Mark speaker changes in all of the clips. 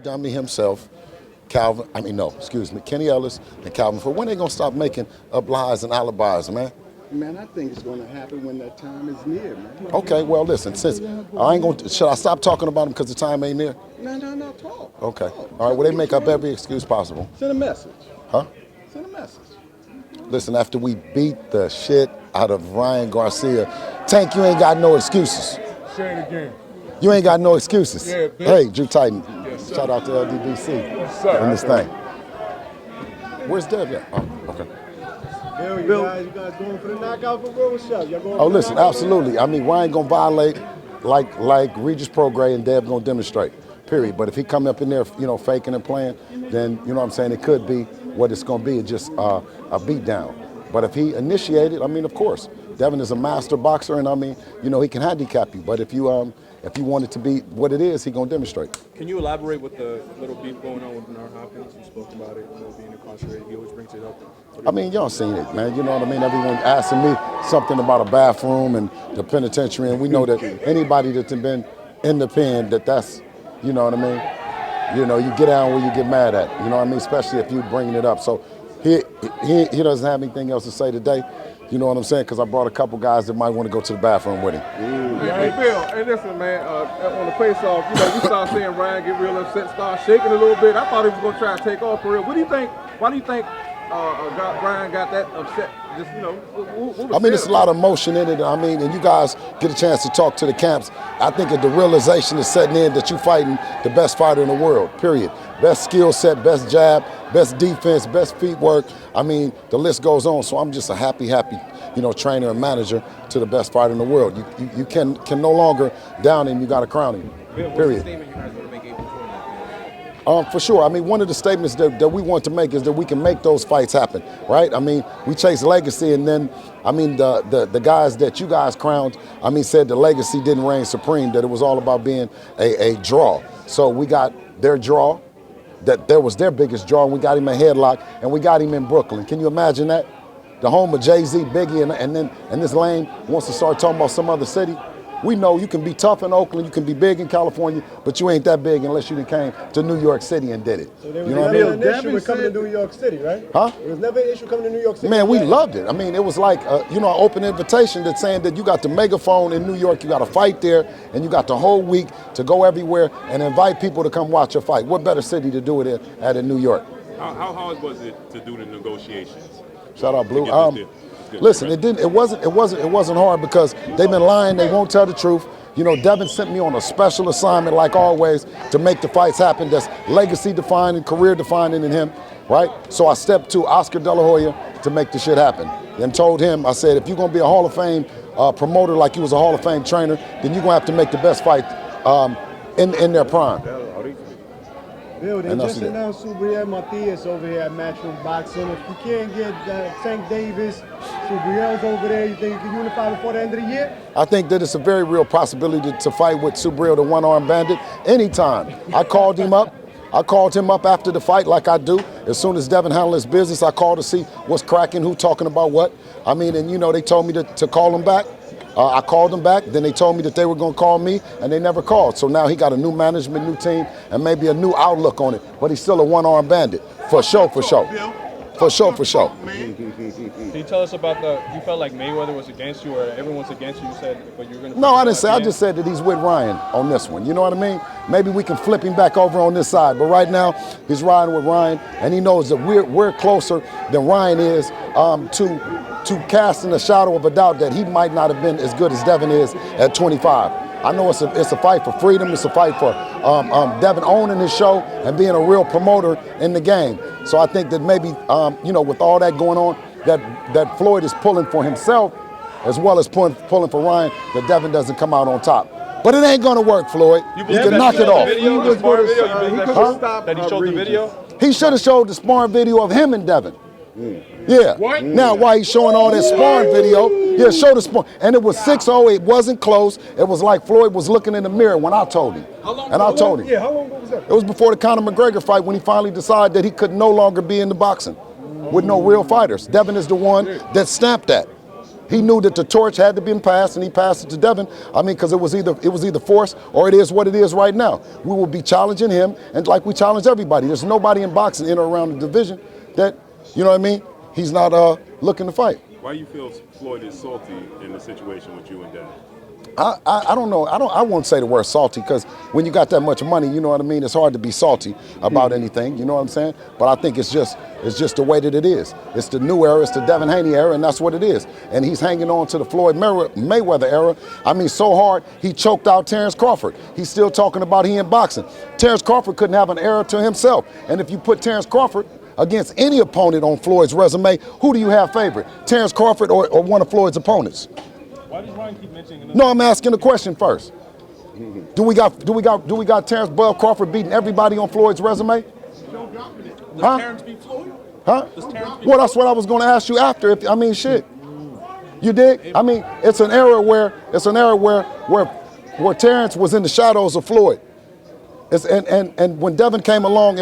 Speaker 1: Dummy himself, Kenny Ellis and Calvin Ford. When they gonna stop making up lies and alibis, man?
Speaker 2: Man, I think it's gonna happen when that time is near, man.
Speaker 1: Okay, well listen, since I ain't gonna, should I stop talking about them because the time ain't near?
Speaker 2: No, talk.
Speaker 1: Okay,
Speaker 2: talk.
Speaker 1: all right. Well, they make up every excuse possible.
Speaker 2: Send a message.
Speaker 1: Huh?
Speaker 2: Send a message.
Speaker 1: Listen, after we beat the shit out of Ryan Garcia, Tank, you ain't got no excuses.
Speaker 3: Say it again.
Speaker 1: You ain't got no excuses.
Speaker 3: Yeah,
Speaker 1: hey, Drew Titan,
Speaker 3: yes,
Speaker 1: shout out to LDBC
Speaker 3: yes,
Speaker 1: on this thing. Where's Dev at? Oh, okay.
Speaker 4: Bill, you guys going for the knockout for real? What's up? Y'all going
Speaker 1: Oh, listen, absolutely. I mean, Ryan gonna violate like Regis Prograis and Dev gonna demonstrate, period. But if he come up in there, faking and playing, then, you know what I'm saying, it could be what it's gonna be, just a beatdown. But if he initiated, I mean, of course, Devin is a master boxer, and I mean, he can handicap you. But if you want it to be what it is, he gonna demonstrate.
Speaker 5: Can you elaborate with the little beef going on with Bernard Hopkins? You spoke about it, being incarcerated. He always brings it up.
Speaker 1: I mean, y'all seen it, man. You know what I mean? Everyone asking me something about a bathroom and the penitentiary, and we know that anybody that's been in the pen, that's, you know what I mean? You get down where you get mad at. You know what I mean? Especially if you bringing it up. So he doesn't have anything else to say today. You know what I'm saying? Because I brought a couple guys that might want to go to the bathroom with him.
Speaker 3: Hey, Bill, hey, listen, man, on the face-off, we saw seeing Ryan get real upset, start shaking a little bit. I thought he was going to try to take off for real. What do you think? Why do you think Ryan got that upset? Just,
Speaker 1: I mean, it's a lot of emotion in it. I mean, and you guys get a chance to talk to the camps. I think that the realization is setting in that you're fighting the best fighter in the world, period. Best skill set, best jab, best defense, best feet work. I mean, the list goes on. So I'm just a happy, trainer and manager to the best fighter in the world. You can no longer down him. You got to crown him, period. For sure. I mean, one of the statements that we want to make is that we can make those fights happen, right? I mean, we chase legacy, and then, I mean, the guys that you guys crowned, I mean, said the legacy didn't reign supreme, that it was all about being a draw. So we got their draw, that there was their biggest draw, and we got him a headlock, and we got him in Brooklyn. Can you imagine that? The home of Jay-Z, Biggie, and this lane wants to start talking about some other city. We know you can be tough in Oakland, you can be big in California, but you ain't that big unless you came to New York City and did it.
Speaker 4: So there was never an issue with coming to New York City, right?
Speaker 1: Huh?
Speaker 4: There was never an issue coming to New York City.
Speaker 1: Man, we loved it. I mean, it was like, an open invitation that's saying that you got the megaphone in New York, you got to fight there, and you got the whole week to go everywhere and invite people to come watch your fight. What better city to do it in New York?
Speaker 6: How hard was it to do the negotiations?
Speaker 1: Shout out, Blue. Listen, it wasn't hard because they've been lying. They won't tell the truth. Devin sent me on a special assignment, like always, to make the fights happen. That's legacy defining, career defining in him, right? So I stepped to Oscar De La Hoya to make the shit happen, and told him, I said, if you're gonna be a Hall of Fame promoter like you was a Hall of Fame trainer, then you're gonna have to make the best fight in their prime.
Speaker 4: Bill, they just announced Subriel Matias over here at Matchroom Boxing. If you can't get Tank Davis, Subriel's over there, you think you can unify before the end of the year? I think that it's a very real possibility to fight with Subriel, the one-armed bandit, anytime. I called him up after the fight, like I do. As soon as Devin handled his business, I called to see what's cracking, who talking about what. I mean, and they told me to call him back. I called them back, then they told me that they were going to call me, and they never called. So now he got a new management, new team, and maybe a new outlook on it. But he's still a one-armed bandit, for sure. For sure.
Speaker 5: Can you tell us about you felt like Mayweather was against you, or everyone's against you, said, but you're going to...
Speaker 1: No, I didn't say, I just said that he's with Ryan on this one. You know what I mean? Maybe we can flip him back over on this side, but right now, he's riding with Ryan, and he knows that we're closer than Ryan is to casting a shadow of a doubt that he might not have been as good as Devin is at 25. I know it's a fight for freedom. It's a fight for Devin owning his show and being a real promoter in the game. So I think that maybe, with all that going on, that Floyd is pulling for himself as well as pulling for Ryan, that Devin doesn't come out on top. But it ain't going to work, Floyd. You can knock it off.
Speaker 5: That he showed the video?
Speaker 1: He should have showed the sparring video of him and Devin. Yeah. What? Now, why he's showing all that sparring video? Yeah, show the sparring. And it was 6-0. It wasn't close. It was like Floyd was looking in the mirror when I told him.
Speaker 4: How long ago was that?
Speaker 1: It was before the Conor McGregor fight, when he finally decided that he could no longer be in the boxing with no real fighters. Devin is the one that stamped that. He knew that the torch had to be passed, and he passed it to Devin. I mean, because it was either forced or it is what it is right now. We will be challenging him, and like we challenge everybody. There's nobody in boxing in or around the division that, you know what I mean, he's not looking to fight.
Speaker 6: Why you feel Floyd is salty in the situation with you and Devin?
Speaker 1: I don't know. I won't say the word salty, because when you got that much money, you know what I mean, it's hard to be salty about anything, you know what I'm saying? But I think it's just the way that it is. It's the new era, it's the Devin Haney era, and that's what it is. And he's hanging on to the Floyd Mayweather era. I mean, so hard, he choked out Terrence Crawford. He's still talking about he in boxing. Terrence Crawford couldn't have an era to himself. And if you put Terrence Crawford against any opponent on Floyd's resume, who do you have favorite? Terrence Crawford or one of Floyd's opponents?
Speaker 5: Why does Ryan keep mentioning?
Speaker 1: No, I'm asking the question first. Do we got Terrence Bud Crawford beating everybody on Floyd's resume?
Speaker 3: Does
Speaker 1: Huh?
Speaker 3: Terrence beat Floyd?
Speaker 1: Huh?
Speaker 3: Does Terrence beat
Speaker 1: Well, that's what I was going to ask you after. I mean, shit. You dig? I mean, it's an era where Terrence was in the shadows of Floyd. And when Devin came along,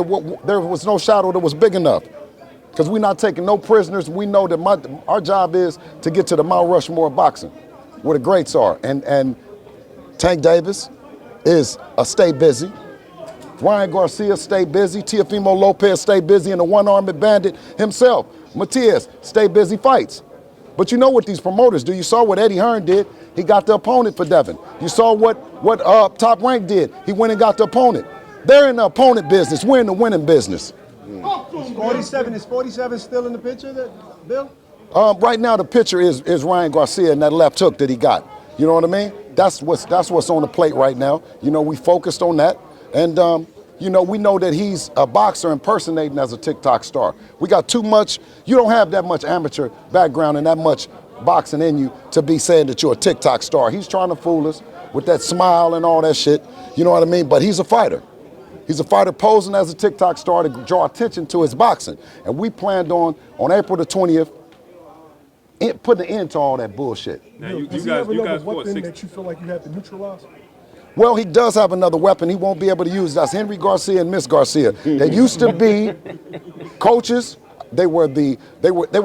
Speaker 1: there was no shadow that was big enough. Because we're not taking no prisoners. We know that our job is to get to the Mount Rushmore of boxing, where the greats are. And Tank Davis is a stay busy. Ryan Garcia stay busy. Teofimo Lopez stay busy, and the one-armed bandit himself, Matias, stay busy fights. But you know what these promoters do. You saw what Eddie Hearn did. He got the opponent for Devin. You saw what Top Rank did. He went and got the opponent. They're in the opponent business. We're in the winning business.
Speaker 4: Is 47 still in the picture, Bill?
Speaker 1: Right now, the pitcher is Ryan Garcia and that left hook that he got. You know what I mean? That's what's on the plate right now. You know, we focused on that, and you know, we know that he's a boxer impersonating as a TikTok star. We got too much. You don't have that much amateur background and that much boxing in you to be saying that you're a TikTok star. He's trying to fool us with that smile and all that shit. You know what I mean? But he's a fighter. He's a fighter posing as a TikTok star to draw attention to his boxing. And we planned on April the 20th, putting an end to all that bullshit.
Speaker 6: Now you
Speaker 7: Does he
Speaker 6: guys
Speaker 7: have another
Speaker 6: fought
Speaker 7: weapon
Speaker 6: 6.
Speaker 7: that you feel like you have to neutralize?
Speaker 1: Well, he does have another weapon he won't be able to use. That's Henry Garcia and Miss Garcia. They used to be coaches. They were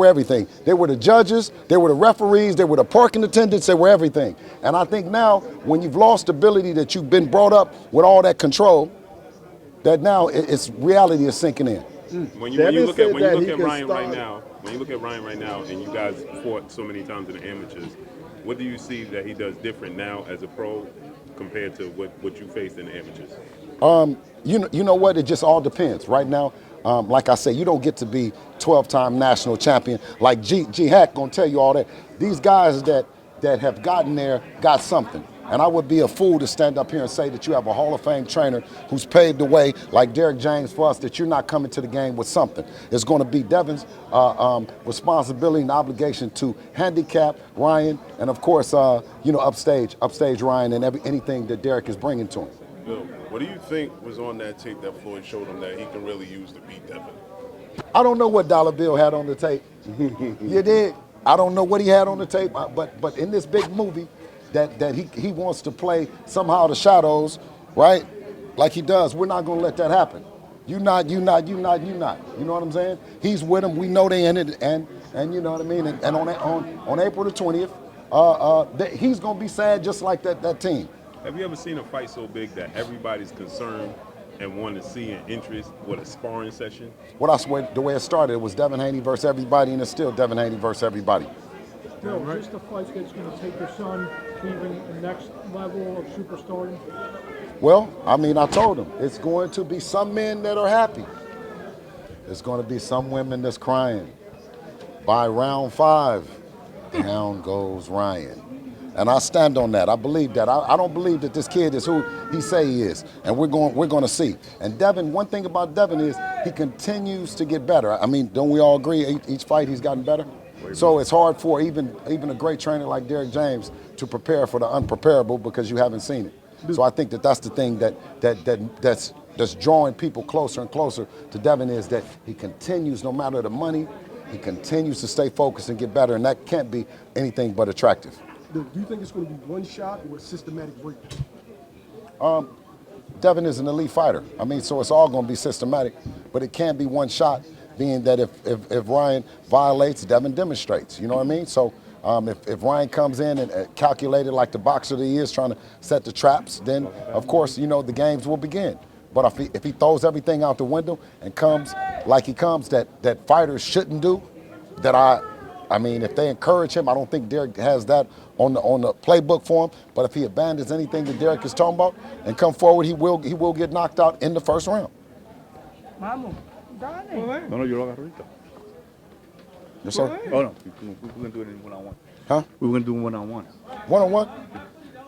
Speaker 1: everything. They were the judges, they were the referees, they were the parking attendants, they were everything. And I think now, when you've lost the ability that you've been brought up with all that control, that now it's reality is sinking in.
Speaker 6: When you look at Ryan right now, and you guys fought so many times in the amateurs, what do you see that he does different now as a pro compared to what you faced in the amateurs?
Speaker 1: You know what? It just all depends. Right now, like I said, you don't get to be 12-time national champion. Like G Hack gonna tell you all that. These guys that have gotten there got something. And I would be a fool to stand up here and say that you have a Hall of Fame trainer who's paved the way, like Derek James for us, that you're not coming to the game with something. It's going to be Devin's responsibility and obligation to handicap Ryan, and of course, upstage Ryan and anything that Derek is bringing to him.
Speaker 8: Bill, what do you think was on that tape that Floyd showed him that he can really use to beat Devin?
Speaker 1: I don't know what Dollar Bill had on the tape. You did? I don't know what he had on the tape, but in this big movie, that he wants to play somehow the shadows, right? Like he does. We're not gonna let that happen. You not. You know what I'm saying? He's with him. We know they in it, and you know what I mean. And on April the 20th, he's gonna be sad just like that team.
Speaker 6: Have you ever seen a fight so big that everybody's concerned and want to see an interest with a sparring session?
Speaker 1: Well, that's the way it started. It was Devin Haney versus everybody, and it's still Devin Haney versus everybody.
Speaker 7: Bill, just the fight that's going to take your son to even the next level of superstardom?
Speaker 1: Well, I mean, I told him, it's going to be some men that are happy. There's going to be some women that's crying. By round 5, down goes Ryan. And I stand on that. I believe that. I don't believe that this kid is who he say he is. And we're going to see. And Devin, one thing about Devin is he continues to get better. I mean, don't we all agree each fight he's gotten better? So it's hard for even a great trainer like Derek James to prepare for the unpreparable because you haven't seen it. So I think that's the thing that's drawing people closer and closer to Devin, is that he continues, no matter the money, he continues to stay focused and get better, and that can't be anything but attractive.
Speaker 7: Do you think it's going to be one shot or a systematic break?
Speaker 1: Devin is an elite fighter. I mean, so it's all going to be systematic, but it can't be one shot, being that if Ryan violates, Devin demonstrates. You know what I mean? So If Ryan comes in and calculated like the boxer that he is, trying to set the traps, then of course, you know, the games will begin. But if he throws everything out the window and comes like he comes that fighters shouldn't do, that I mean, if they encourage him, I don't think Derek has that on the playbook for him. But if he abandons anything that Derek is talking about and come forward, he will get knocked out in the first round.
Speaker 7: Vamos, dale.
Speaker 9: No, yo lo agarro ahorita.
Speaker 1: Yes, sir.
Speaker 9: Oh, no. We're going to do it in one-on-one.
Speaker 1: Huh?
Speaker 9: We're going to do one-on-one.
Speaker 1: One-on-one?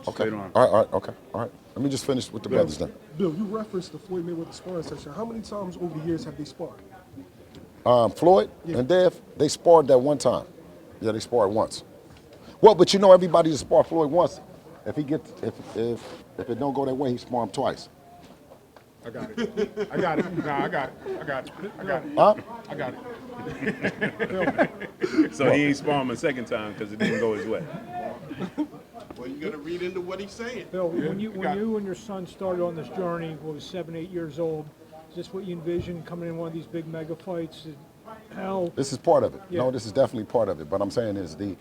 Speaker 1: Okay.
Speaker 9: Straight on.
Speaker 1: All right, okay. All right. Let me just finish with the brothers then.
Speaker 10: Bill, you referenced the Floyd Mayweather sparring session. How many times over the years have they sparred?
Speaker 1: Floyd and Dev, they sparred that one time. Yeah, they sparred once. Well, but you know, everybody that sparred Floyd once, if it don't go that way, he spar him twice.
Speaker 3: I got it. I got it. Nah, I got it. I got it. I got it.
Speaker 1: Huh?
Speaker 3: I got it.
Speaker 6: So he ain't spar him a second time because it didn't go his way.
Speaker 2: Well, you got to read into what he's saying.
Speaker 7: Bill, when you and your son started on this journey, what was 7, 8 years old, is this what you envisioned coming in one of these big mega fights? Hell,
Speaker 1: This is part of it.
Speaker 7: Yeah.
Speaker 1: No, this is definitely part of it. But I'm saying is the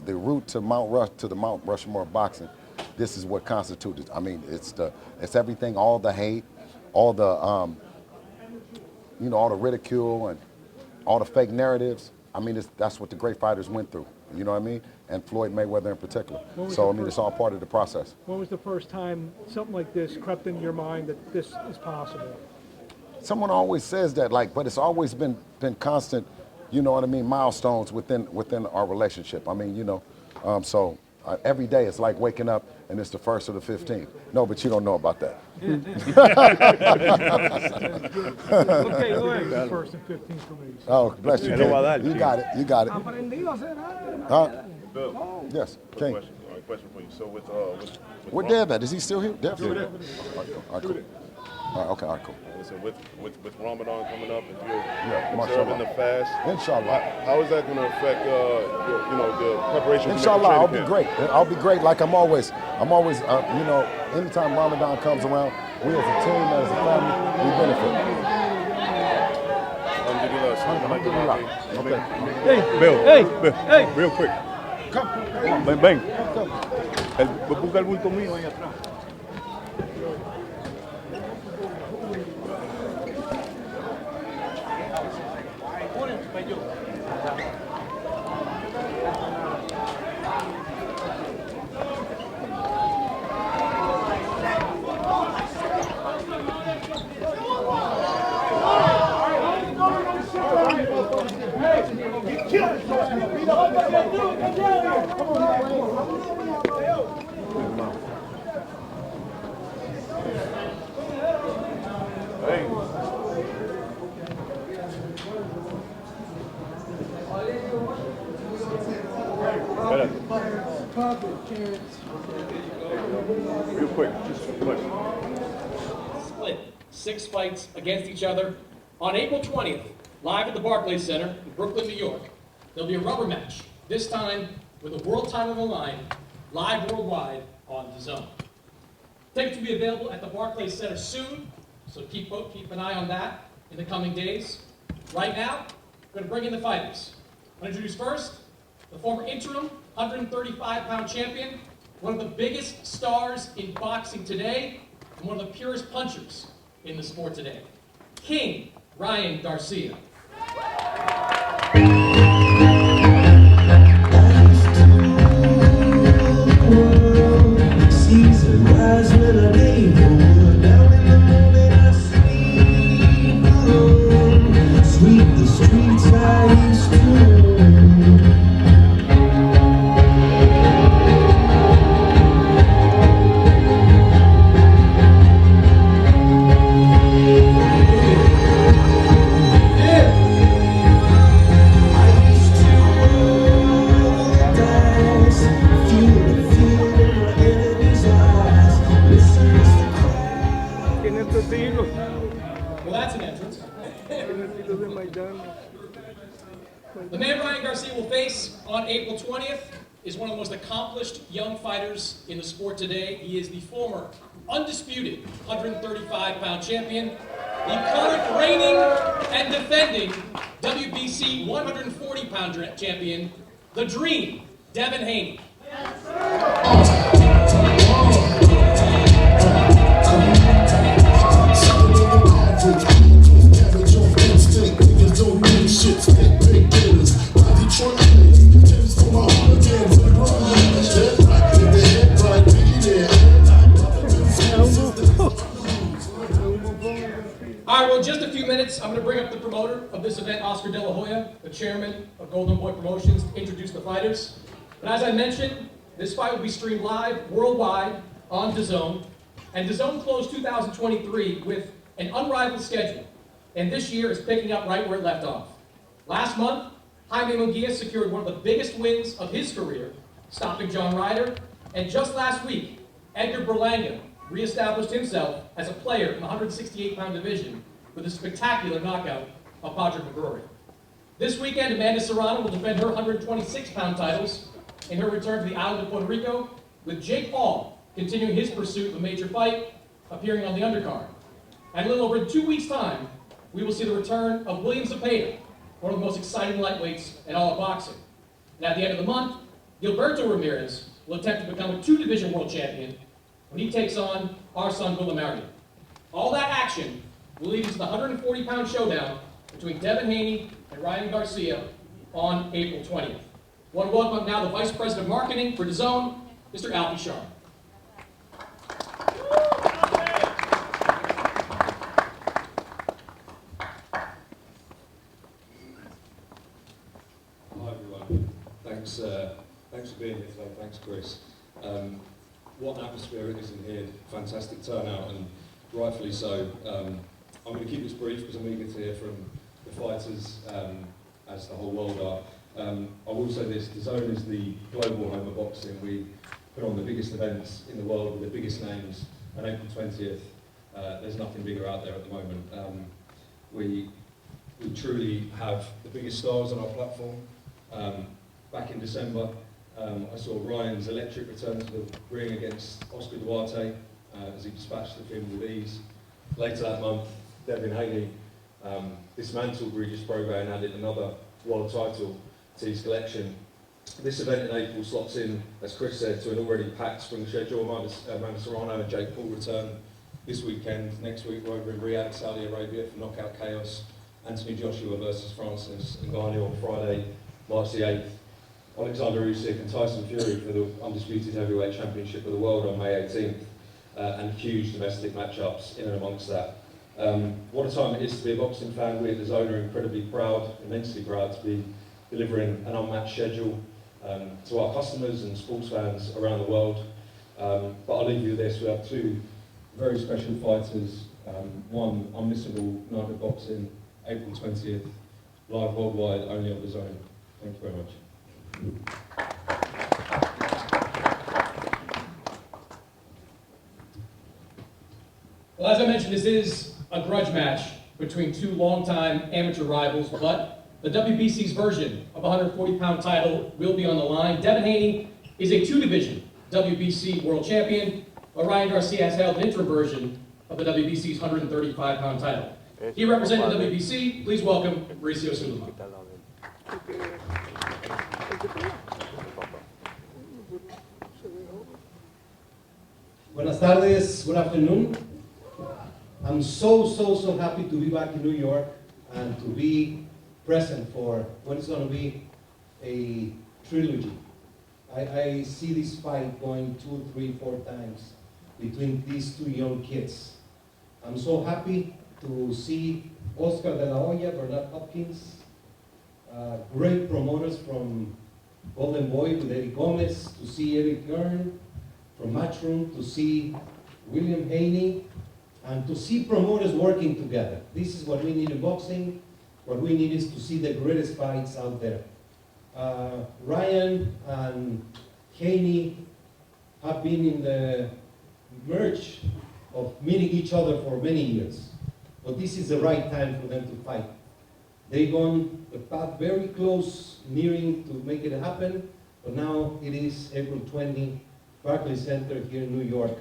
Speaker 1: route to the Mount Rushmore of boxing. This is what constituted. I mean, it's everything, all the hate, all the all the ridicule and all the fake narratives. I mean, that's what the great fighters went through. You know what I mean? And Floyd Mayweather in particular. So I mean, it's all part of the process.
Speaker 7: when was the first time something like this crept into your mind that this is possible?
Speaker 1: Someone always says that, like, but it's always been constant. You know what I mean? Milestones within our relationship. I mean, you know, so. Every day it's like waking up and it's the 1st or the 15th. No, but you don't know about that.
Speaker 7: Okay, go ahead. First and 15th for me.
Speaker 1: Oh, bless you. You got it. You got it. Huh?
Speaker 8: Bill,
Speaker 1: Yes,
Speaker 8: quick
Speaker 1: King.
Speaker 8: question for you. So with
Speaker 1: Where Dev at? Is he still here? Dev's here. All right, cool. All right, okay, all right, cool.
Speaker 8: listen, with Ramadan coming up, if you're
Speaker 1: mashallah.
Speaker 8: observing the fast,
Speaker 1: Inshallah.
Speaker 8: how is that going to affect the preparation?
Speaker 1: Inshallah, I'll be great. I'll be great. Like I'm always, anytime Ramadan comes around, we as a team, as a family, we benefit. Okay.
Speaker 9: Bill, real quick. Ven. Busca el bulto mío ahí atrás. Real quick, just quick.
Speaker 11: Split 6 fights against each other on April 20th, live at the BARCLAY Center in Brooklyn, New York. There'll be a rubber match, this time with a world title on the line, live worldwide on DAZN. Tickets will be available at the BARCLAY Center soon, so keep an eye on that in the coming days. Right now, we're going to bring in the fighters. I'm going to introduce first the former interim 135-pound champion, one of the biggest stars in boxing today, and one of the purest punchers in the sport today, King Ryan Garcia. Well, that's an entrance. The man Ryan Garcia will face on April 20th is one of the most accomplished young fighters in the sport today. He is the former undisputed 135-pound champion, the current reigning and defending WBC 140-pound champion, the Dream, Devin Haney. All right, well, in just a few minutes, I'm going to bring up the promoter of this event, Oscar De La Hoya, the chairman of Golden Boy Promotions, to introduce the fighters. But as I mentioned, this fight will be streamed live worldwide on DAZN. And DAZN closed 2023 with an unrivaled schedule. And this year is picking up right where it left off. Last month, Jaime Munguia secured one of the biggest wins of his career, stopping John Ryder. And just last week, Edgar Berlanga reestablished himself as a player in the 168-pound division with a spectacular knockout of Patrick McGrory. This weekend, Amanda Serrano will defend her 126-pound titles in her return to the island of Puerto Rico, with Jake Paul continuing his pursuit of a major fight, appearing on the undercard. And in a little over 2 weeks' time, we will see the return of William Zepeda, one of the most exciting lightweights in all of boxing. And at the end of the month, Gilberto Ramirez will attempt to become a two-division world champion when he takes on our son Guillermo. All that action will lead into the 140-pound showdown between Devin Haney and Ryan Garcia on April 20th. I want to welcome up now the Vice President of Marketing for DAZN, Mr. Alfie Sharp.
Speaker 12: Hi everyone. Thanks for being here today. Thanks, Chris. What an atmosphere it is in here. Fantastic turnout, and rightfully so. I'm going to keep this brief because I'm eager to hear from the fighters, as the whole world are. I will say this: DAZN is the global home of boxing. We put on the biggest events in the world with the biggest names. On April 20th, there's nothing bigger out there at the moment. We truly have the biggest stars on our platform. Back in December, I saw Ryan's electric return to the ring against Oscar Duarte as he dispatched the film with ease. Later that month, Devin Haney dismantled Regis Prograis and added another world title to his collection. This event in April slots in, as Chris said, to an already packed spring schedule. Amanda Serrano and Jake Paul return this weekend. Next week we're over in Riyadh, Saudi Arabia for Knockout Chaos. Anthony Joshua versus Francis Ngannou on Friday, March the 8th. Alexander Usyk and Tyson Fury for the undisputed heavyweight championship of the world on May 18th. And huge domestic matchups in and amongst that. What a time it is to be a boxing fan. We at DAZN are incredibly proud, immensely proud to be delivering an unmatched schedule to our customers and sports fans around the world. But I'll leave you with this: we have two very special fighters, one unmissable night of boxing, April 20th, live worldwide, only on DAZN. Thank you very much.
Speaker 11: Well, as I mentioned, this is a grudge match between two longtime amateur rivals, but the WBC's version of a 140-pound title will be on the line. Devin Haney is a two-division WBC world champion, while Ryan Garcia has held an interim version of the WBC's 135-pound title. He represented the WBC. Please welcome Mauricio Sulaiman.
Speaker 13: Buenas tardes, good afternoon. I'm so happy to be back in New York and to be present for what is going to be a trilogy. I see this fight going 2, 3, 4 times between these two young kids. I'm so happy to see Oscar De La Hoya, Bernard Hopkins, great promoters from Golden Boy with Eddie Gomez, to see Eric Kern from Matchroom, to see William Haney, and to see promoters working together. This is what we need in boxing. What we need is to see the greatest fights out there. Ryan and Haney have been in the merge of meeting each other for many years. But this is the right time for them to fight. They've gone the path very close, nearing to make it happen, but now it is April 20, BARCLAY Center here in New York.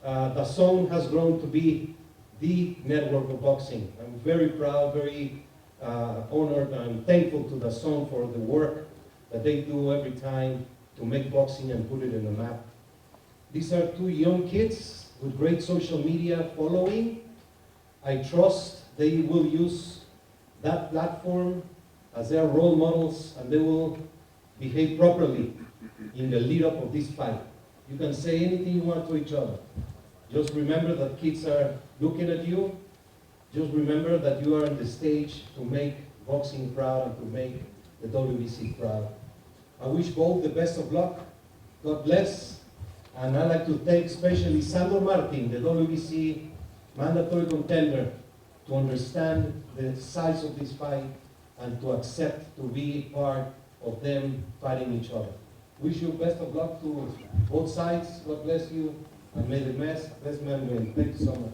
Speaker 13: DAZN has grown to be the network of boxing. I'm very proud, very honored, and thankful to DAZN for the work that they do every time to make boxing and put it in the map. These are two young kids with great social media following. I trust they will use that platform as their role models, and they will behave properly in the lead up of this fight. You can say anything you want to each other. Just remember that kids are looking at you. Just remember that you are on the stage to make boxing proud and to make the WBC proud. I wish both the best of luck. God bless. And I'd like to thank especially Sandor Martin, the WBC mandatory contender, to understand the size of this fight and to accept to be part of them fighting each other. Wish you best of luck to both sides. God bless you, and may the best man win. Thank you so much.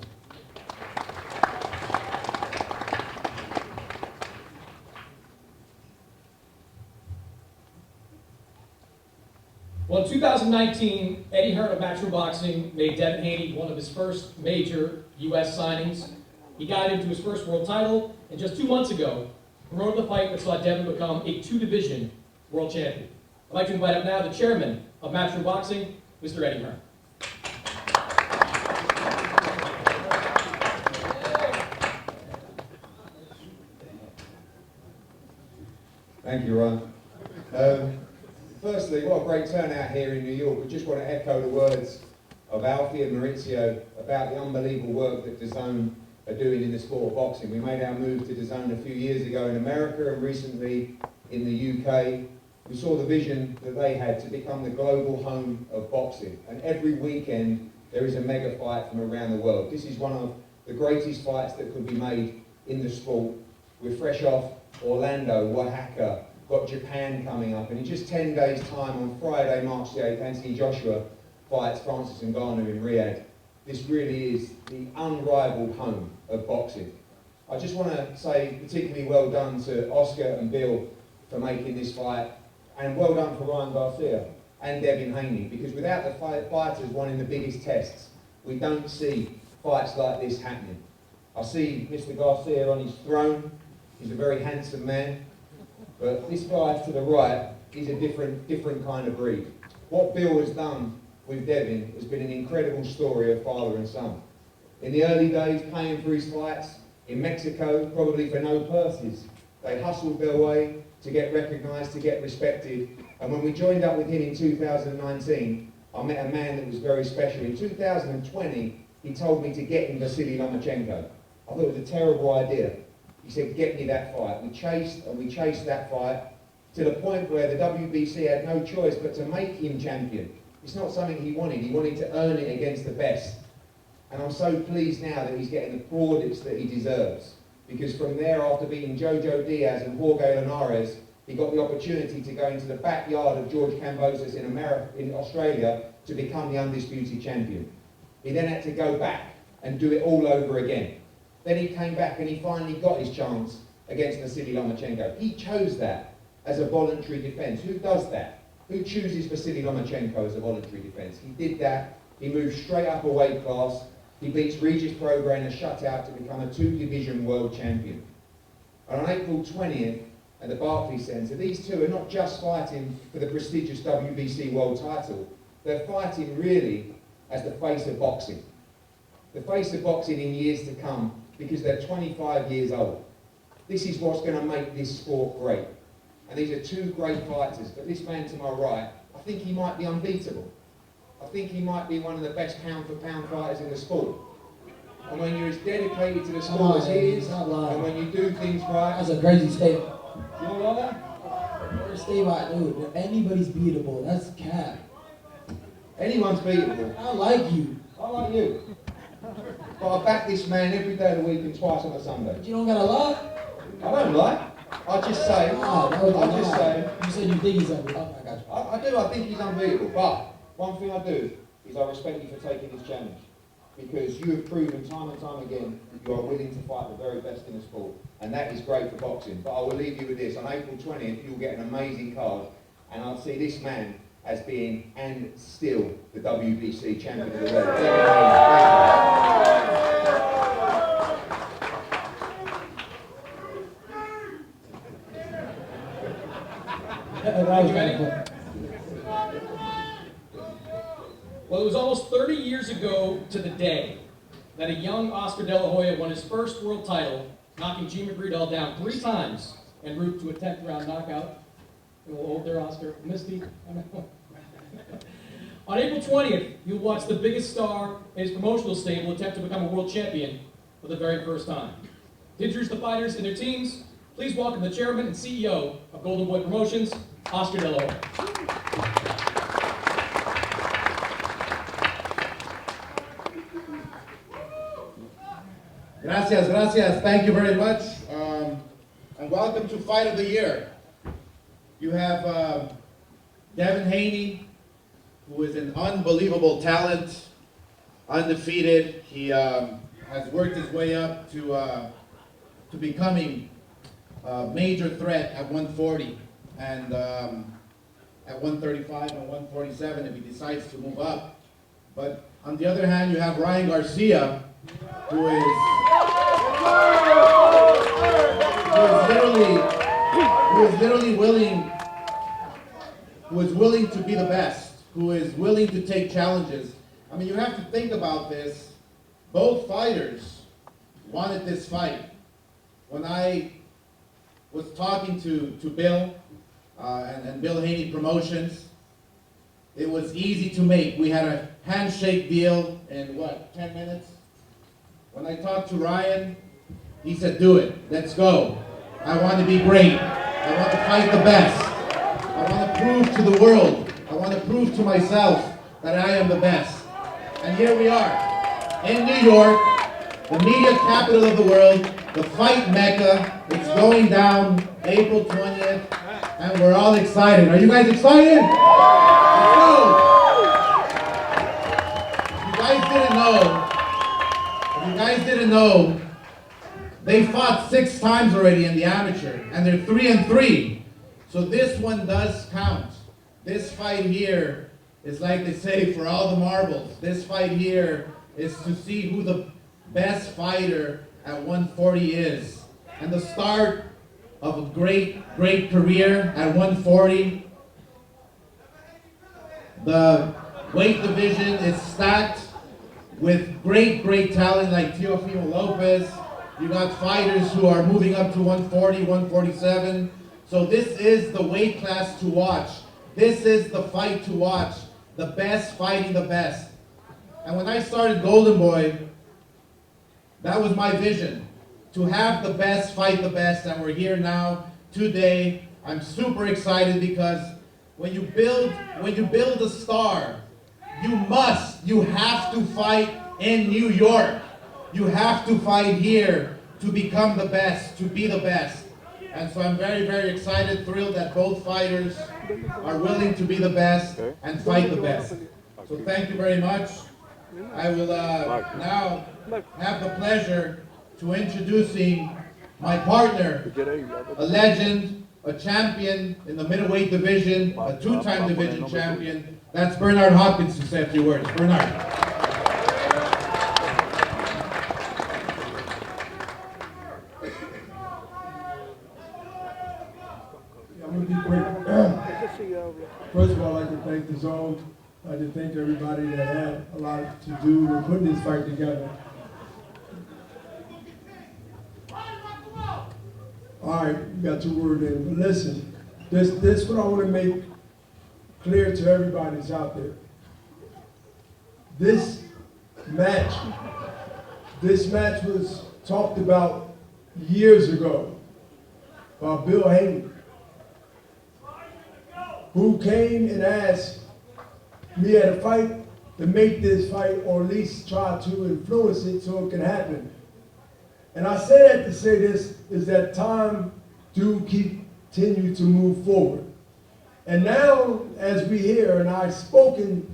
Speaker 11: Well, in 2019, Eddie Hearn of Matchroom Boxing made Devin Haney one of his first major U.S. signings. He got into his first world title, and just 2 months ago, promoted the fight that saw Devin become a 2-division world champion. I'd like to invite up now the chairman of Matchroom Boxing, Mr. Eddie Hearn.
Speaker 14: Thank you, Ron. Firstly, what a great turnout here in New York. We just want to echo the words of Alfie and Maurizio about the unbelievable work that DAZN are doing in the sport of boxing. We made our move to DAZN a few years ago in America and recently in the UK. We saw the vision that they had to become the global home of boxing. And every weekend there is a mega fight from around the world. This is one of the greatest fights that could be made in the sport. We're fresh off Orlando, Oaxaca, got Japan coming up, and in just 10 days' time, on Friday, March the 8th, Anthony Joshua fights Francis Ngannou in Riyadh. This really is the unrivaled home of boxing. I just want to say particularly well done to Oscar and Bill for making this fight, and well done for Ryan Garcia and Devin Haney, because without the fighters winning the biggest tests, we don't see fights like this happening. I see Mr. Garcia on his throne. He's a very handsome man. But this guy to the right is a different kind of breed. What Bill has done with Devin has been an incredible story of father and son. In the early days, paying for his fights in Mexico, probably for no purses. They hustled their way to get recognised, to get respected. And when we joined up with him in 2019, I met a man that was very special. In 2020, he told me to get him Vasily Lomachenko. I thought it was a terrible idea. He said, get me that fight. We chased that fight to the point where the WBC had no choice but to make him champion. It's not something he wanted to earn it against the best. And I'm so pleased now that he's getting the plaudits that he deserves. Because from there, after beating Jojo Diaz and Jorge Linares, he got the opportunity to go into the backyard of George Kambosos in Australia to become the undisputed champion. He then had to go back and do it all over again. Then he came back and he finally got his chance against Vasily Lomachenko. He chose that as a voluntary defence. Who does that? Who chooses Vasily Lomachenko as a voluntary defence? He did that. He moved straight up a weight class. He beats Regis Prograis in a shutout to become a 2-division world champion. And on April 20th at the Barclays Centre, these two are not just fighting for the prestigious WBC world title. They're fighting really as the face of boxing. The face of boxing in years to come, because they're 25 years old. This is what's going to make this sport great. And these are two great fighters, but this man to my right, I think he might be unbeatable. I think he might be one of the best pound-for-pound fighters in the sport. And when you're as dedicated to the sport as he is, and when you do things right...
Speaker 15: That's a crazy statement.
Speaker 14: You don't like that?
Speaker 15: First statement, dude, if anybody's beatable, that's cap.
Speaker 14: Anyone's beatable.
Speaker 15: I like you.
Speaker 14: I like you. But I back this man every day of the week and twice on a Sunday.
Speaker 15: But you don't gotta lie?
Speaker 14: I don't lie. I just say,
Speaker 15: You said you think he's unbeatable. I got you.
Speaker 14: I do, I think he's unbeatable. But one thing I do is I respect you for taking this challenge. Because you have proven time and time again you are willing to fight the very best in the sport. And that is great for boxing. But I will leave you with this. On April 20th, you'll get an amazing card. And I'll see this man as being, and still, the WBC champion of the world.
Speaker 15: That was kind of cool.
Speaker 11: Well, it was almost 30 years ago to the day that a young Oscar De La Hoya won his first world title, knocking Gene McGreedell down 3 times en route to a 10th round knockout. A little old there, Oscar. Misty. On April 20th, you'll watch the biggest star in his promotional stable attempt to become a world champion for the very first time. To introduce the fighters and their teams, please welcome the chairman and CEO of Golden Boy Promotions, Oscar De La Hoya.
Speaker 16: Gracias, gracias. Thank you very much. And welcome to Fight of the Year. You have Devin Haney, who is an unbelievable talent, undefeated. He has worked his way up to becoming a major threat at 140 and at 135 and 147 if he decides to move up. But on the other hand, you have Ryan Garcia, who is willing to be the best, who is willing to take challenges. I mean, you have to think about this. Both fighters wanted this fight. When I was talking to Bill and Bill Haney Promotions, it was easy to make. We had a handshake deal in what, 10 minutes? When I talked to Ryan, he said, do it, let's go. I want to be great. I want to fight the best. I want to prove to the world, I want to prove to myself that I am the best. And here we are, in New York, the media capital of the world, the fight mecca. It's going down April 20th, and we're all excited. Are you guys excited? Let's go! If you guys didn't know, they fought 6 times already in the amateur, and they're 3-3. So this one does count. This fight here is, like they say, for all the marbles. This fight here is to see who the best fighter at 140 is. And the start of a great, great career at 140. The weight division is stacked with great, great talent like Teofimo Lopez. You got fighters who are moving up to 140, 147. So this is the weight class to watch. This is the fight to watch. The best fighting the best. And when I started Golden Boy, that was my vision. To have the best fight the best, and we're here now today. I'm super excited because when you build a star, you have to fight in New York. You have to fight here to become the best, to be the best. And so I'm very, very excited, thrilled that both fighters are willing to be the best and fight the best. So thank you very much. I will now have the pleasure to introducing my partner, a legend, a champion in the middleweight division, a 2-time division champion. That's Bernard Hopkins to say a few words. Bernard.
Speaker 10: I'm going to be quick. First of all, I'd like to thank the Zone. I'd like to thank everybody that had a lot to do in putting this fight together. All right, you got your word in. But listen, this is what I want to make clear to everybody that's out there. This match was talked about years ago by Bill Haney, who came and asked me at a fight to make this fight, or at least try to influence it so it can happen. And I say that to say this, is that time do continue to move forward. And now, as we hear, and I've spoken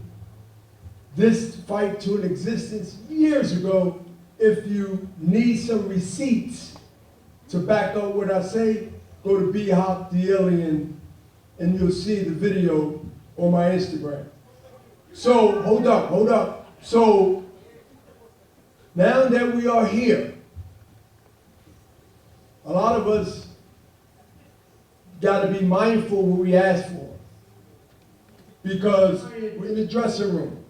Speaker 10: this fight to an existence years ago, if you need some receipts to back up what I say, go to B-Hop the Alien and you'll see the video on my Instagram. So, hold up. So, now that we are here, a lot of us got to be mindful what we ask for. Because we're in the dressing room.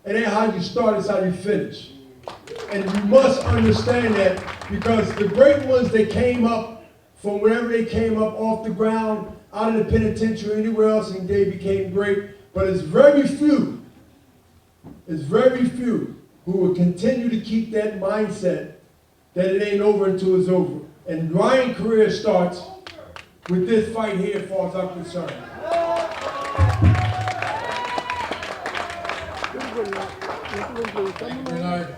Speaker 10: It ain't how you start, it's how you finish. And you must understand that, because the great ones, they came up from wherever they came up, off the ground, out of the penitentiary, anywhere else, and they became great. But it's very few who will continue to keep that mindset that it ain't over until it's over. And Ryan's career starts with this fight here, as far as I'm concerned.
Speaker 16: Thank you, Bernard.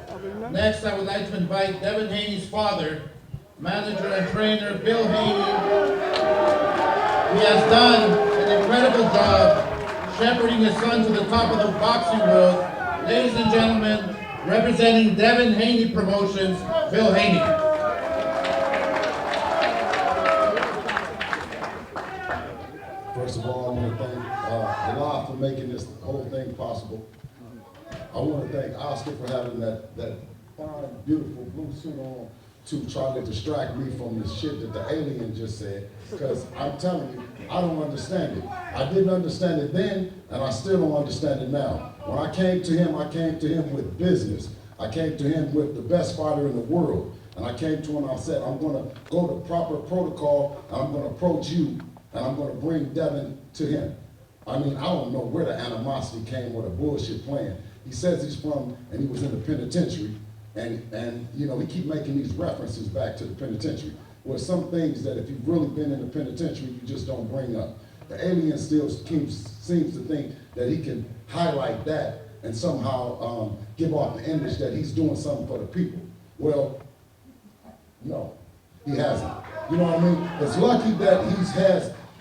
Speaker 16: Next, I would like to invite Devin Haney's father, manager and trainer Bill Haney. He has done an incredible job shepherding his son to the top of the boxing world. Ladies and gentlemen, representing Devin Haney Promotions, Bill Haney.
Speaker 1: First of all, I want to thank Allah for making this whole thing possible. I want to thank Oscar for having that fine, beautiful blue suit on to try to distract me from the shit that the alien just said. Because I'm telling you, I don't understand it. I didn't understand it then, and I still don't understand it now. When I came to him with business. I came to him with the best fighter in the world. And I came to him and I said, I'm going to go to proper protocol, and I'm going to approach you, and I'm going to bring Devin to him. I mean, I don't know where the animosity came with a bullshit plan. He says he's from, and he was in the penitentiary, and you know, he keep making these references back to the penitentiary. Well, some things that if you've really been in the penitentiary, you just don't bring up. The alien still seems to think that he can highlight that and somehow give off the image that he's doing something for the people. Well, no, he hasn't. You know what I mean? It's lucky that he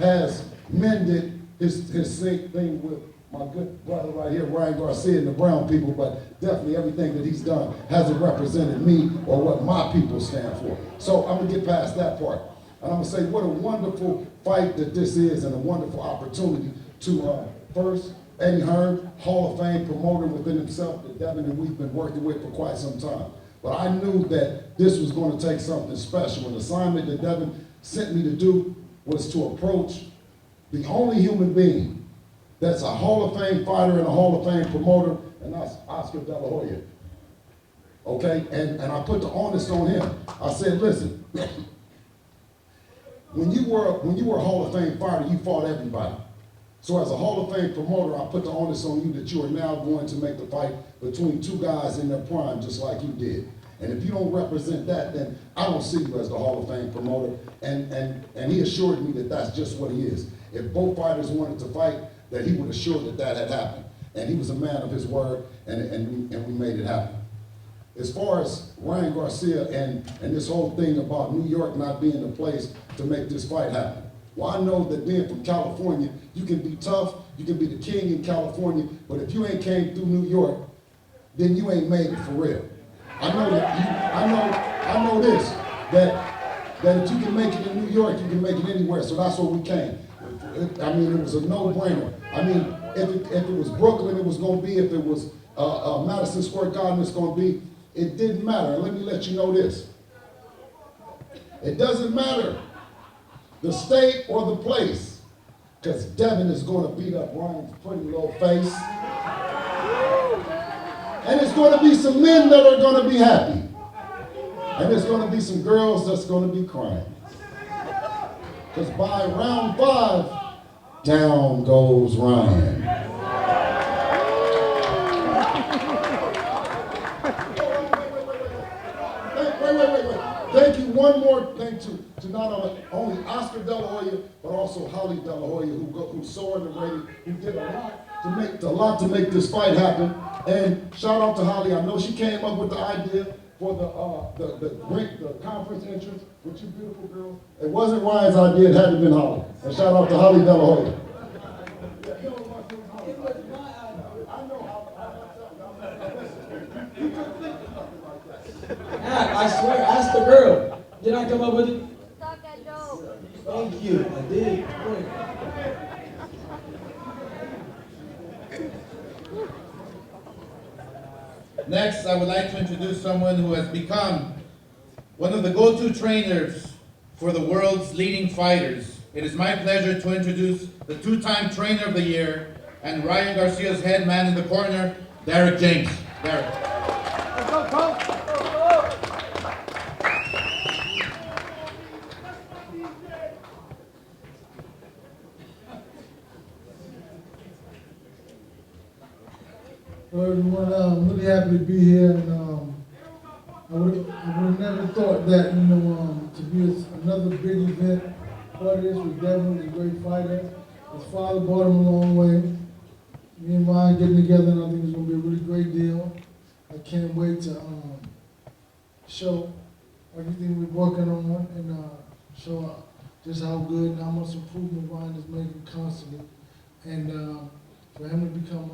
Speaker 1: has mended his thing with my good brother right here, Ryan Garcia, and the brown people, but definitely everything that he's done hasn't represented me or what my people stand for. So I'm gonna get past that part. And I'm gonna say what a wonderful fight that this is, and a wonderful opportunity to first, Eddie Hearn, Hall of Fame promoter within himself, that Devin and we've been working with for quite some time. But I knew that this was going to take something special. An assignment that Devin sent me to do was to approach the only human being that's a Hall of Fame fighter and a Hall of Fame promoter, and that's Oscar De La Hoya. Okay, and I put the onus on him. I said, listen, when you were a Hall of Fame fighter, you fought everybody. So as a Hall of Fame promoter, I put the onus on you that you are now going to make the fight between two guys in their prime, just like you did. And if you don't represent that, then I don't see you as the Hall of Fame promoter. And he assured me that that's just what he is. If both fighters wanted to fight, that he would assure that that had happened. And he was a man of his word, and we made it happen. As far as Ryan Garcia and this whole thing about New York not being the place to make this fight happen. Well, I know that being from California, you can be tough, you can be the king in California, but if you ain't came through New York, then you ain't made it for real. I know that I know this, that if you can make it in New York, you can make it anywhere. So that's where we came. I mean, it was a no-brainer. I mean, if it was Brooklyn, it was going to be. If it was Madison Square Garden, it's going to be. It didn't matter. And let me let you know this. It doesn't matter the state or the place, because Devin is going to beat up Ryan's pretty little face. And it's going to be some men that are going to be happy. And there's going to be some girls that's going to be crying. Because by round 5, down goes Ryan. Wait. Thank you. One more thing to not only Oscar De La Hoya, but also Holly De La Hoya, who's so underrated, who did a lot to make this fight happen. And shout out to Holly. I know she came up with the idea for the conference entrance with you beautiful girls. It wasn't Ryan's idea, it had to been Holly. And shout out to Holly De La Hoya.
Speaker 15: I swear, ask the girl. Did I come up with it? Thank you, I did.
Speaker 16: Next, I would like to introduce someone who has become one of the go-to trainers for the world's leading fighters it is my pleasure to introduce the two-time Trainer of the Year and Ryan Garcia's head man in the corner, Derek James. Derek.
Speaker 4: Let's go, Coach.
Speaker 10: Well, everyone, I'm really happy to be here, and I would have never thought that, to be another big event for this with Devin, he's a great fighter. His father brought him a long way. Me and Ryan getting together, and I think it's going to be a really great deal. I can't wait to show everything we're working on and show just how good and how much improvement Ryan is making constantly. And for him to become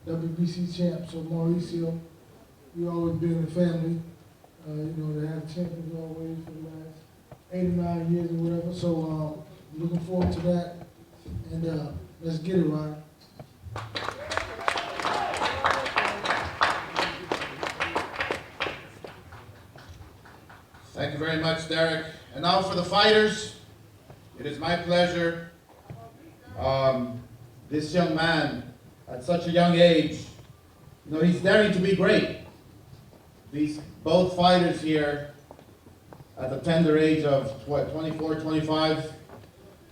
Speaker 10: WBC champ, so Mauricio, we always been in the family. They have champions always for the last 8 or 9 years or whatever. So I'm looking forward to that. And let's get it, Ryan.
Speaker 16: Thank you very much, Derek. And now for the fighters, it is my pleasure. This young man, at such a young age, he's daring to be great. These both fighters here, at the tender age of 24, 25,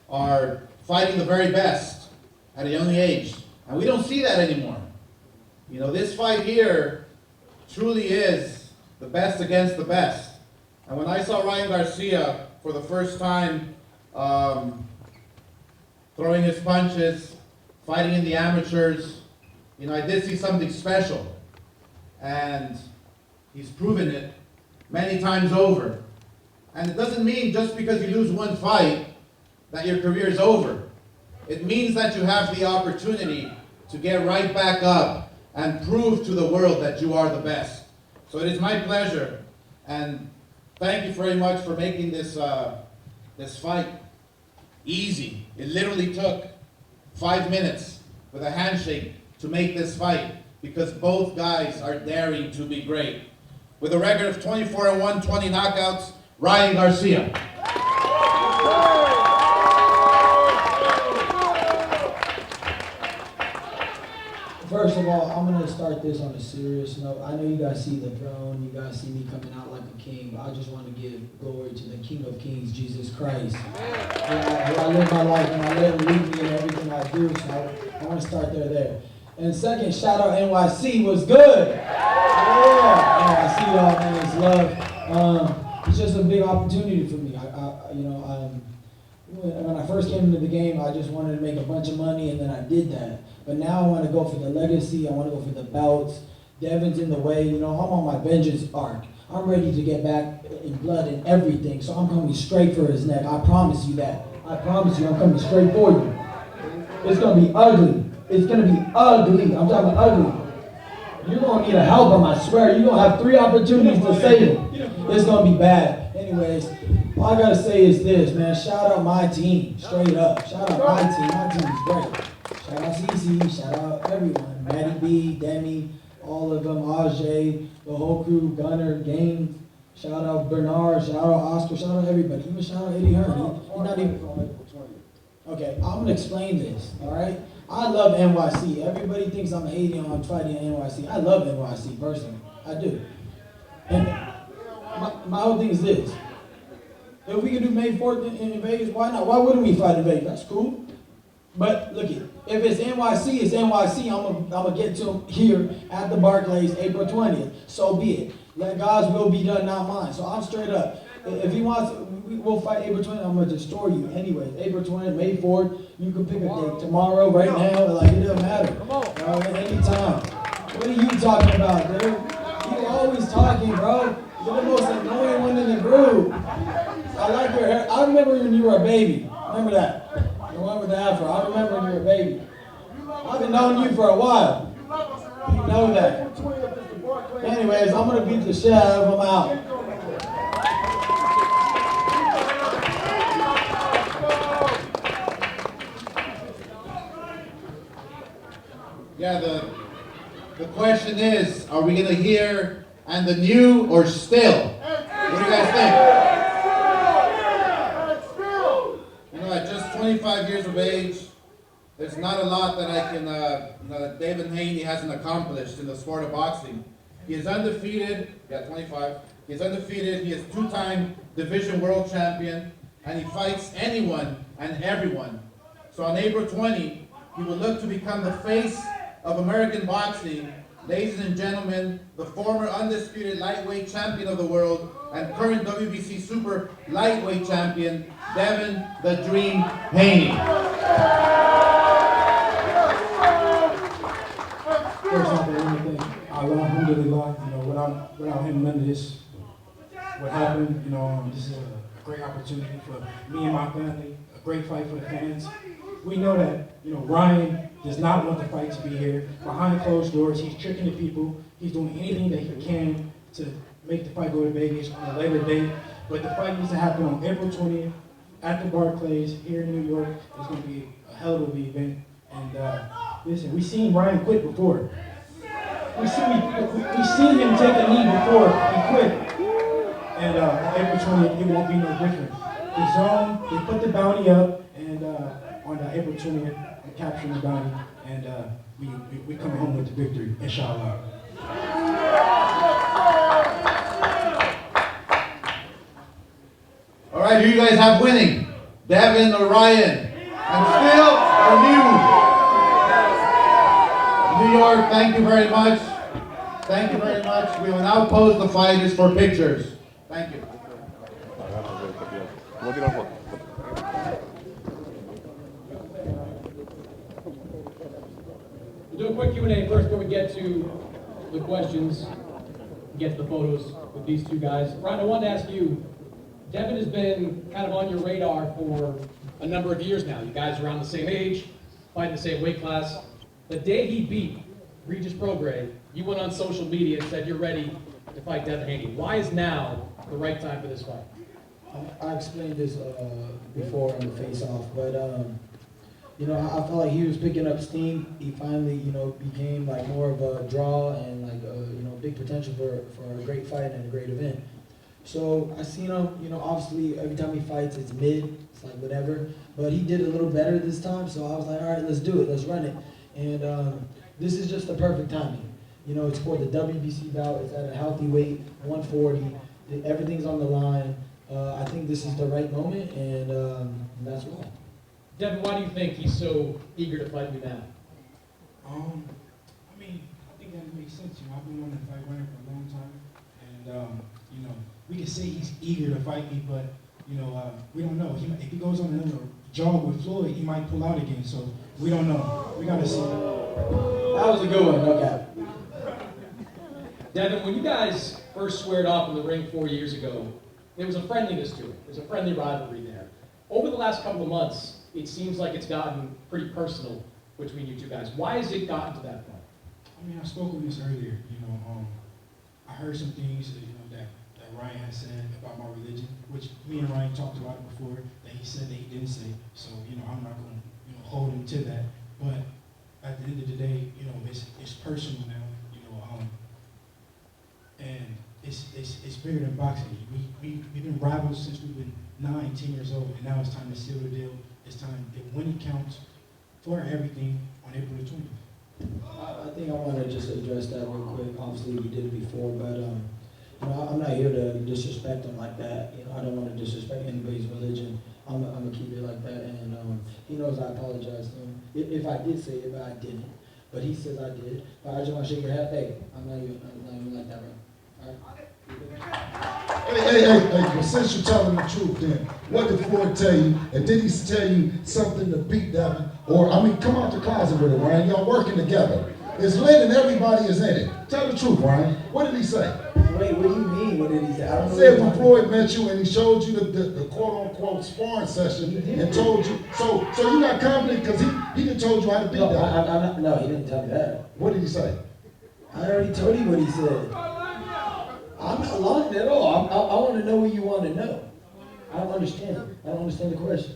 Speaker 16: are fighting the very best at a young age. And we don't see that anymore. This fight here truly is the best against the best. And when I saw Ryan Garcia for the first time throwing his punches, fighting in the amateurs, I did see something special. And he's proven it many times over. And it doesn't mean just because you lose one fight that your career is over. It means that you have the opportunity to get right back up and prove to the world that you are the best. So it is my pleasure, and thank you very much for making this fight easy. It literally took 5 minutes with a handshake to make this fight, because both guys are daring to be great. With a record of 24-1, 20 knockouts, Ryan Garcia.
Speaker 15: First of all, I'm going to start this on a serious note. I know you guys see the throne, you guys see me coming out like a king, but I just want to give glory to the King of Kings, Jesus Christ. I live my life and I let him lead me in everything I do, so I want to start there. And second, shout out NYC, was good. Yeah, I see y'all, man, it's love. It's just a big opportunity for me. When I first came into the game, I just wanted to make a bunch of money, and then I did that. But now I want to go for the legacy. I want to go for the belts. Devin's in the way. I'm on my vengeance arc. I'm ready to get back in blood and everything. So I'm coming straight for his neck. I promise you that. I promise you, I'm coming straight for you. It's going to be ugly. It's going to be ugly. I'm talking ugly. You're going to need a help him, I swear. You're going to have 3 opportunities to save him. It's going to be bad. Anyways, all I got to say is this, man. Shout out my team. Straight up. Shout out my team. My team is great. Shout out CC. Shout out everyone. Matty B, Demi, all of them. Ajay, the whole crew, Gunner, Game. Shout out Bernard. Shout out Oscar. Shout out everybody. Even shout out Eddie Hearn. He's not even... Okay, I'm going to explain this, all right? I love NYC. Everybody thinks I'm hating on fighting in NYC. I love NYC, personally. I do. And my whole thing is this. If we can do May 4th in Vegas, why not? Why wouldn't we fight in Vegas? That's cool. But look it, if it's NYC, it's NYC. I'm gonna get to them here at the Barclays, April 20th. So be it. Let God's will be done, not mine. So I'm straight up. If he wants, we'll fight April 20th. I'm gonna destroy you anyway. April 20th, May 4th. You can pick a date tomorrow, right now. Like it doesn't matter. Come on. Anytime. What are you talking about, dude? You always talking, bro. You're the most annoying one in the group. I like your hair. I remember when you were a baby. Remember that? The one with the afro. I remember when you were a baby. I've been knowing you for a while. You know that. Anyways, I'm going to beat the shit out of them out.
Speaker 16: Yeah, the question is, are we going to hear and the new or still? What do you guys think? 25 years of age. There's not a lot that I can, that Devin Haney hasn't accomplished in the sport of boxing. He is undefeated, 25. He is undefeated, he is two-time division world champion, and he fights anyone and everyone. So on April 20, he will look to become the face of American boxing. Ladies and gentlemen, the former undisputed lightweight champion of the world and current WBC super lightweight champion, Devin the Dream Haney.
Speaker 17: First off, I want to thank Allah, alhamdulillah, without him, none of this would happen. This is a great opportunity for me and my family, a great fight for the fans. We know that, Ryan does not want the fight to be here. Behind closed doors, he's tricking the people. He's doing anything that he can to make the fight go to Vegas on a later date. But the fight needs to happen on April 20th at the Barclays here in New York. It's going to be a hell of an event. And listen, we've seen Ryan quit before. We've seen him take a knee before he quit. And on April 20th, it won't be no different. The zone, they put the bounty up, and on April 20th, I'm capturing the bounty, and we come home with the victory, inshallah.
Speaker 16: All right, who you guys have winning? Devin or Ryan? And still or new? New York, thank you very much. Thank you very much. We will now pose the fighters for pictures. Thank you.
Speaker 11: We'll do a quick Q&A first before we get to the questions, get to the photos with these two guys. Ryan, I wanted to ask you, Devin has been kind of on your radar for a number of years now. You guys are around the same age, fighting the same weight class. The day he beat Regis Prograis, you went on social media and said you're ready to fight Devin Haney. Why is now the right time for this fight?
Speaker 15: I explained this before on the face-off, but I felt like he was picking up steam. He finally, became like more of a draw and like big potential for a great fight and a great event. So I seen him, obviously every time he fights it's mid, it's like whatever. But he did a little better this time, so I was like, all right, let's do it, let's run it. And this is just the perfect timing. It's for the WBC bout, it's at a healthy weight, 140, everything's on the line. I think this is the right moment, and that's why.
Speaker 11: Devin, why do you think he's so eager to fight you now?
Speaker 17: I think that makes sense. I've been wanting to fight Ryan for a long time, and we can say he's eager to fight me, but we don't know. If he goes on another jog with Floyd, he might pull out again. So we don't know. We gotta see.
Speaker 15: That was a good one. Okay.
Speaker 11: Devin, when you guys first squared off in the ring 4 years ago, there was a friendliness to it. There's a friendly rivalry there. Over the last couple of months, it seems like it's gotten pretty personal between you two guys. Why has it gotten to that point?
Speaker 17: I spoke on this earlier. I heard some things that Ryan has said about my religion, which me and Ryan talked about it before, that he said that he didn't say. So, I'm not going to hold him to that. But at the end of the day, it's personal now, and it's bigger than boxing. We've been rivals since we've been 9, 10 years old, and now it's time to seal the deal. It's time that when it counts for everything on April the 20th.
Speaker 15: I think I want to just address that real quick. Obviously, we did it before, but I'm not here to disrespect him like that. I don't want to disrespect anybody's religion. I'm gonna keep it like that, and he knows I apologize to him if I did say it, but I didn't. But he says I did. But I just want to shake your hand. Hey, I'm not even like that, bro.
Speaker 1: Hey, but since you're telling the truth then, what did Floyd tell you? And did he tell you something to beat Devin? Or, come out the closet with it, Ryan. Y'all working together. It's lit and everybody is in it. Tell the truth, Ryan. What did he say?
Speaker 15: Wait, what do you mean? What did he say?
Speaker 1: He said when Floyd met you and he showed you the quote-unquote sparring session and told you, so you got confident because he done told you how to beat Devin.
Speaker 15: No, he didn't tell me that.
Speaker 1: What did he say?
Speaker 15: I already told you what he said. I'm not lying at all. I want to know what you want to know. I don't understand. I don't understand the question.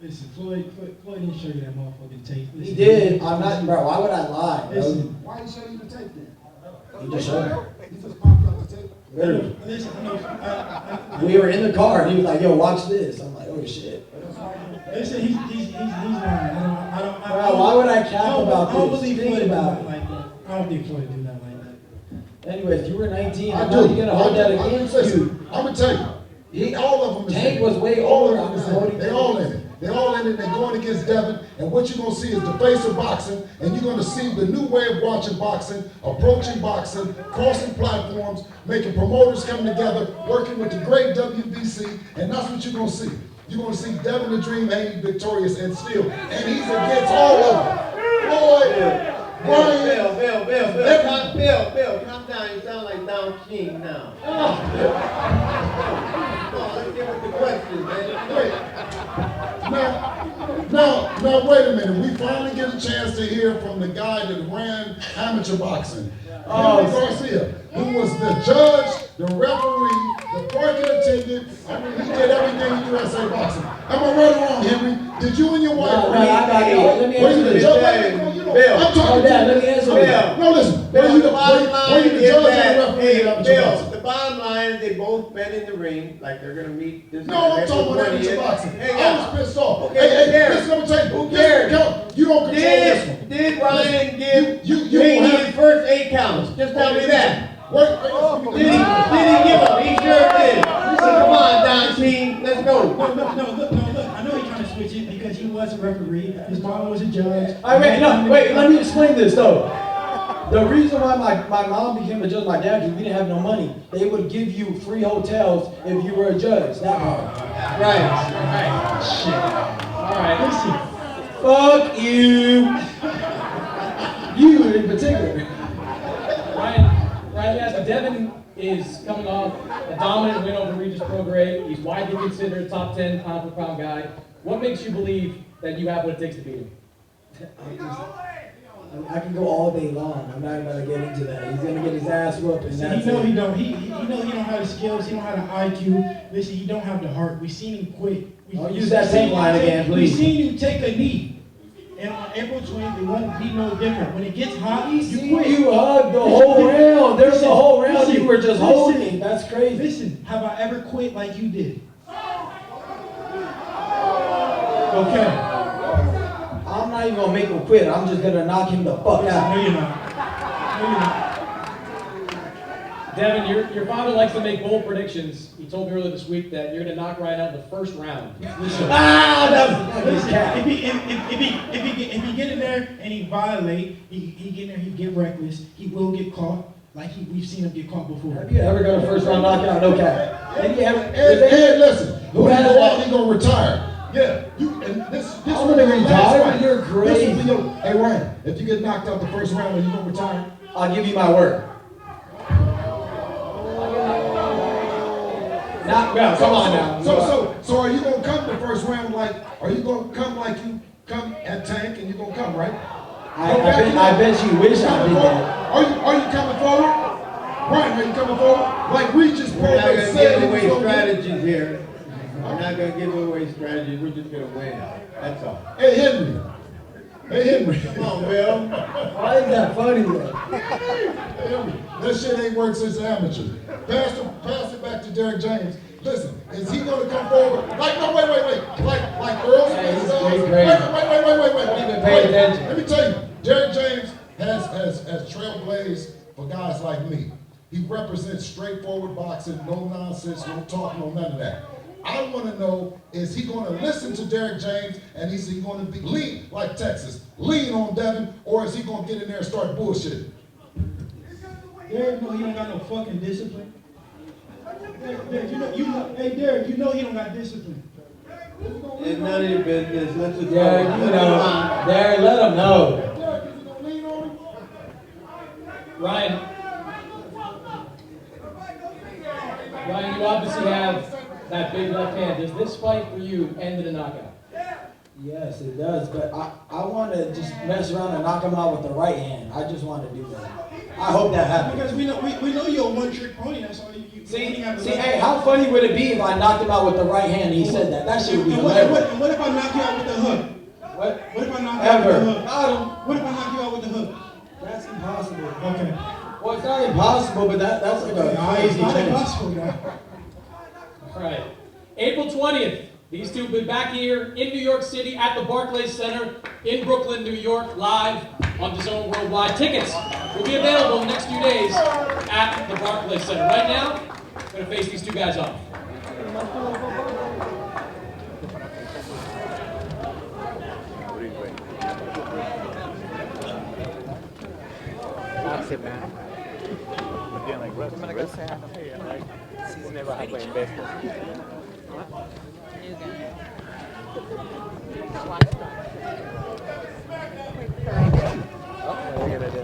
Speaker 17: Listen, Floyd didn't show you that motherfucking tape. Listen,
Speaker 15: he did. I'm not, bro. Why would I lie?
Speaker 17: Listen,
Speaker 1: why did he show you the tape then?
Speaker 15: He just showed me.
Speaker 1: He just popped out the tape.
Speaker 15: Listen, we were in the car and he was like, "Yo, watch this." I'm like, "Oh shit."
Speaker 17: Listen, he's lying. I don't.
Speaker 15: Well, why would I cap about
Speaker 17: I don't
Speaker 15: this?
Speaker 17: believe
Speaker 15: Think
Speaker 17: Floyd do
Speaker 15: about
Speaker 17: that
Speaker 15: it.
Speaker 17: like that. I don't think Floyd do that like that.
Speaker 15: Anyways, you were 19.
Speaker 1: I
Speaker 15: I'm
Speaker 1: do.
Speaker 15: not gonna hold that against you.
Speaker 1: I'm gonna tell you. All of them is
Speaker 15: Tank
Speaker 1: in it.
Speaker 15: was way
Speaker 1: All
Speaker 15: older.
Speaker 1: of them is in it. They all in it. They all in it. They're going against Devin. And what you're gonna see is the face of boxing, and you're gonna see the new way of watching boxing, approaching boxing, crossing platforms, making promoters come together, working with the great WBC, and that's what you're gonna see. You're gonna see Devin the Dream Haney victorious and still, and he's against all of them. Floyd, Ryan,
Speaker 18: Bill, calm down. You sound like Don King now. Come on, let's get with the questions, man.
Speaker 1: Now, wait a minute. We finally get a chance to hear from the guy that ran amateur boxing, Henry Garcia, who was the judge, the referee, the parking attendant. I mean, he did everything in USA boxing. Am I right or wrong, Henry? Did you and your wife?
Speaker 15: No, I got it. Let me answer this.
Speaker 1: I'm talking to you.
Speaker 15: Let me answer
Speaker 1: Bill.
Speaker 15: this.
Speaker 1: No, listen. Were you the judge and the referee in amateur
Speaker 18: Bill,
Speaker 1: boxing?
Speaker 18: the bottom line is they both met in the ring, like they're gonna meet this.
Speaker 1: No, I'm talking about amateur boxing. I was pissed off.
Speaker 18: Okay,
Speaker 1: Hey,
Speaker 18: who cares?
Speaker 1: listen, let me tell you.
Speaker 18: Who cares?
Speaker 1: You don't control this one.
Speaker 18: Did Ryan give
Speaker 1: you
Speaker 18: Haney
Speaker 1: have-
Speaker 18: his first 8 counts? Just tell me that.
Speaker 1: Wait,
Speaker 18: Did he give him? He sure did. Come on, Don King, let's go.
Speaker 17: No, look. I know he's trying to switch it because he was a referee. His mom was a judge.
Speaker 15: Wait, let me explain this though. The reason why my mom became a judge, my dad, because we didn't have no money. They would give you free hotels if you were a judge. That part.
Speaker 11: Right. Shit. All right.
Speaker 15: Fuck you. You in particular.
Speaker 11: Ryan, yes, Devin is coming off a dominant win over Regis Prograis. He's widely considered a top 10 pound for pound guy. What makes you believe that you have what it takes to beat him?
Speaker 15: I can go all day long. I'm not even gonna get into that. He's gonna get his ass whooped, and that's
Speaker 17: He know
Speaker 15: it.
Speaker 17: he don't. He know he don't have the skills. He don't have the IQ. Listen, he don't have the heart. We seen him quit.
Speaker 15: Use that tank line again, please.
Speaker 17: We seen you take a knee. And on April 20th, it won't be no different. When it gets hot, you quit.
Speaker 15: You hugged the whole round. There's a whole round you were just holding. That's crazy.
Speaker 17: Listen, have I ever quit like you did? Okay.
Speaker 15: I'm not even gonna make him quit. I'm just gonna knock him the fuck out.
Speaker 17: No, you're not.
Speaker 11: Devin, your father likes to make bold predictions. He told me earlier this week that you're going to knock Ryan out in the first round.
Speaker 17: Listen, if he get in there and he violate, he get in there, he get reckless, he will get caught. Like we've seen him get caught before.
Speaker 15: Have you ever got a first round knockout? No cap.
Speaker 1: And listen, when he go out, he gonna retire. Yeah, this
Speaker 15: I'm gonna retire. You're crazy.
Speaker 1: Hey Ryan, if you get knocked out the first round, are you gonna retire?
Speaker 15: I'll give you my word. Come on now.
Speaker 1: So are you gonna come the first round like? Are you gonna come like you come at Tank and you gonna come right?
Speaker 15: I bet you wish I did that.
Speaker 1: Are you coming forward? Ryan, are you coming forward? Like Regis Prograis said,
Speaker 18: We're not gonna give away strategies here. We're not gonna give away strategies. We're just gonna win. That's all.
Speaker 1: Hey Henry.
Speaker 18: Come on, Bill.
Speaker 15: Why is that funny though?
Speaker 1: That shit ain't worked since amateur. Pass it back to Derek James. Listen, is he gonna come forward? Like Earl Smith does? Wait. Let me tell you, Derek James has trailblazed for guys like me. He represents straightforward boxing, no nonsense, no talk, no none of that. I want to know, is he going to listen to Derek James and is he going to be lean like Texas, lean on Devin, or is he going to get in there and start bullshitting?
Speaker 17: Derek, no, he don't got no fucking discipline. Derek, hey Derek, you know he don't got discipline.
Speaker 18: It's none of your business. Let's just
Speaker 15: Derek, Derek, let him know.
Speaker 11: Ryan, you obviously have that big left hand. Does this fight for you end in a knockout?
Speaker 15: Yes, it does, but I want to just mess around and knock him out with the right hand. I just want to do that. I hope that happens.
Speaker 17: Because we know you're a one-trick pony. That's all you.
Speaker 15: Hey, how funny would it be if I knocked him out with the right hand and he said that? That shit would be hilarious.
Speaker 17: What if I knock you out with the hook? What if I knock you out with the hook? What if I knock you out with the hook?
Speaker 15: That's impossible.
Speaker 17: Okay.
Speaker 15: Well, it's not impossible, but that's like a crazy
Speaker 17: It's not
Speaker 15: chance.
Speaker 17: impossible, guy.
Speaker 11: All right. April 20th, These two have been back here in New York City at the BARCLAY Center in Brooklyn, New York, live on DAZN Worldwide. Tickets will be available in the next few days at the BARCLAY Center. Right now, I'm going to face these two guys off.
Speaker 19: That's it, man. But then, like, I'm gonna go say hi to her, like, she's never had playing baseball. Oh, look at it.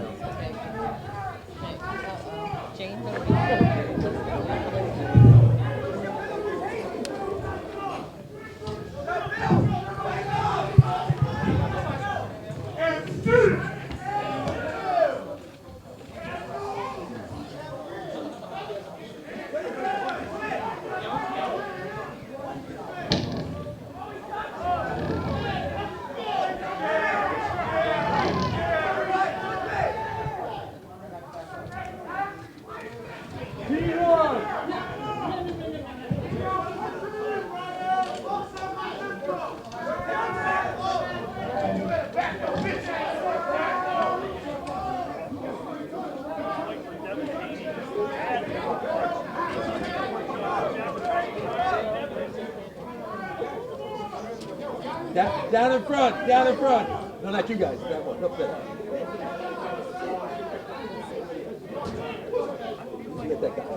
Speaker 20: Down in front, down in front. No, not you guys, that one, up there. Get that guy.